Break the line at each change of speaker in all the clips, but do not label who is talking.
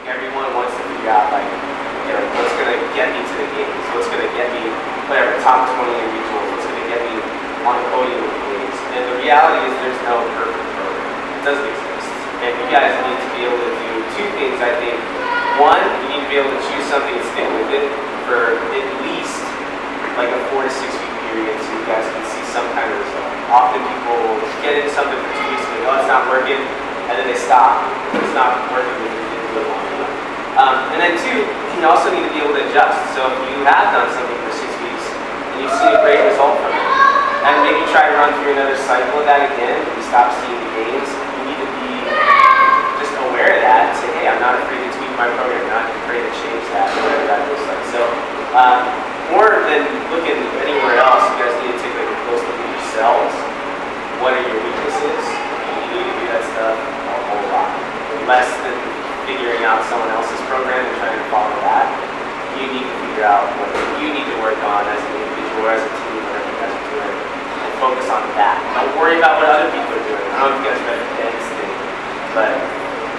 everyone wants to figure out like, what's going to get me to the games, what's going to get me, whatever, top 20 individuals, what's going to get me on the podium with the games. And the reality is there's no perfect program. It doesn't exist. And you guys need to be able to do two things, I think. One, you need to be able to choose something and stick with it for at least like a 4 to 6 week period so you guys can see some kind of result. Often people get into something for 2 weeks and they go, oh, it's not working, and then they stop. It's not working when you didn't do it long enough. And then two, you also need to be able to adjust. So if you have done something for 6 weeks and you've seen a great result from it, and maybe try to run through another cycle of that again, and you stop seeing the gains, you need to be just aware of that and say, hey, I'm not afraid to tweak my program, I'm not afraid to change that, whatever that looks like. So more than looking anywhere else, you guys need to take like a close look at yourselves. What are your weaknesses? You need to do that stuff a whole lot. Less than figuring out someone else's program and trying to follow that. You need to figure out what you need to work on as an individual or as a team, whatever you guys are doing, and focus on that. Don't worry about what other people are doing. I don't know if you guys read the Dennis thing, but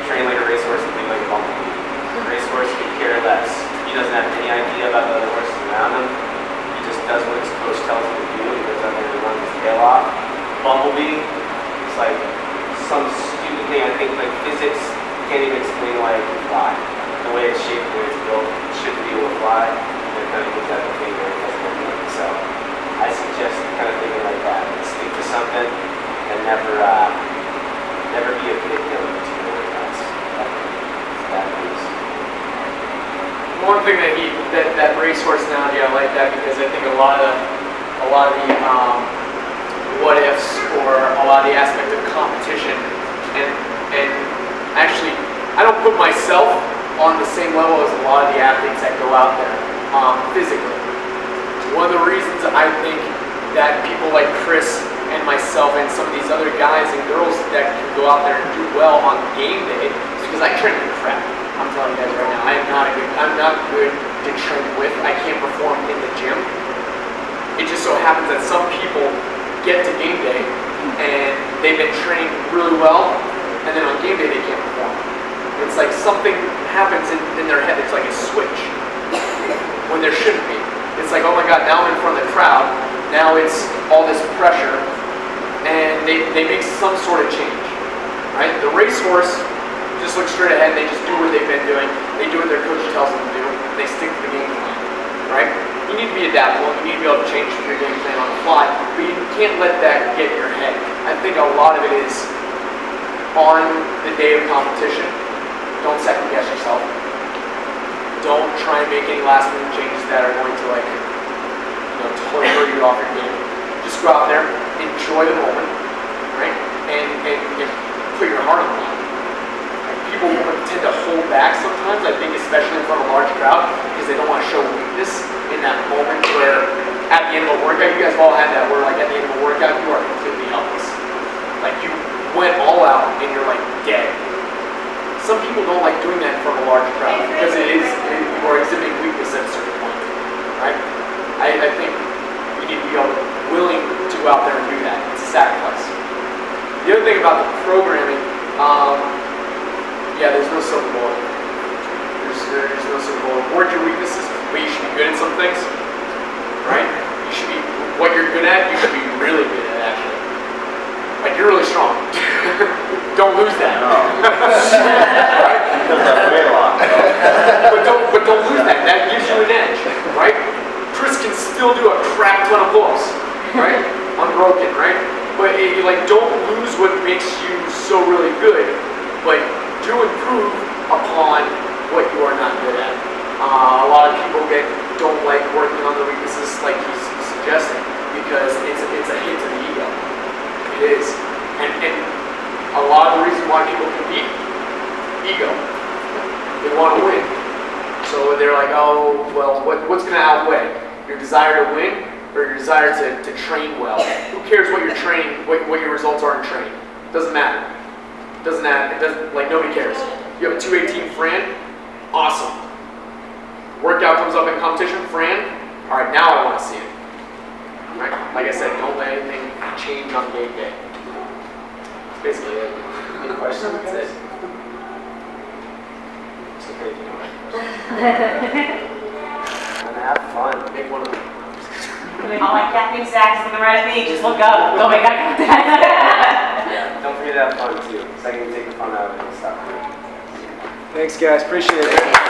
train like a racehorse and think like a bumblebee. A racehorse could care less. He doesn't have any idea about the other horses around him. He just does what his coach tells him to do. He goes out there and runs his tail off. Bumblebee, it's like some stupid thing. I think like physics can't even explain why it can fly. The way it's shaped, the way it's built, it shouldn't be able to fly. And it kind of gives out the finger and doesn't work. So I suggest kind of thinking like that. Stick to something and never be a victim to your workouts. That is.
One thing that racehorse analogy, I like that because I think a lot of the what ifs or a lot of the aspect of competition and actually I don't put myself on the same level as a lot of the athletes that go out there physically. One of the reasons I think that people like Chris and myself and some of these other guys and girls that can go out there and do well on game day is because I train like crap. I'm telling you guys right now, I'm not good to train with. I can't perform in the gym. It just so happens that some people get to game day and they've been trained really well, and then on game day they can't perform. It's like something happens in their head. It's like a switch when there shouldn't be. It's like, oh my God, now I'm in front of the crowd. Now it's all this pressure, and they make some sort of change, right? The racehorse just look straight ahead, they just do what they've been doing, they do what their coach tells them to do, and they stick to the game plan, right? You need to be adaptable, you need to be able to change your game plan on the fly, but you can't let that get in your head. I think a lot of it is on the day of competition, don't second guess yourself. Don't try and make any last minute changes that are going to totally throw you off your game. Just go out there, enjoy the moment, right? And put your heart on the line. People tend to hold back sometimes, I think, especially in front of a large crowd, because they don't want to show weakness in that moment where at the end of a workout, you guys have all had that, where like at the end of a workout, you are completely helpless. Like you went all out and you're like dead. Some people don't like doing that in front of a large crowd because you are exhibiting weakness at a certain point, right? I think we need to be willing to go out there and do that. It's a sacrifice. The other thing about the programming, yeah, there's no silver bullet. There's no silver bullet. Work your weaknesses, but you should be good at some things, right? You should be, what you're good at, you should be really good at, actually. Like, you're really strong. Don't lose that.
No.
but don't lose that. That gives you an edge, right? Chris can still do a crap ton of pull-ups, right? Unbroken, right? But don't lose what makes you so really good, but do improve upon what you are not good at. A lot of people don't like working on the weaknesses like he's suggesting because it's a hit to the ego. It is. And a lot of the reason why people compete, ego. They want to win. So they're like, oh, well, what's going to outweigh? Your desire to win or your desire to train well? Who cares what you're training, what your results are in training? Doesn't matter. Doesn't matter. It doesn't, nobody cares. You have a 218 Fran, awesome. Workout comes up in competition, Fran, all right, now I want to see it. Right? Like I said, don't let anything change on game day. That's basically it.
Any questions?
That's it.
great if you don't. And have fun.
Make one of them.
All my caffeine Zach is looking right at me. Just look up. Go make eye contact.
Yeah, don't forget to have fun too. The second you take the fun out of it, it'll stop.
Thanks, guys. Appreciate it.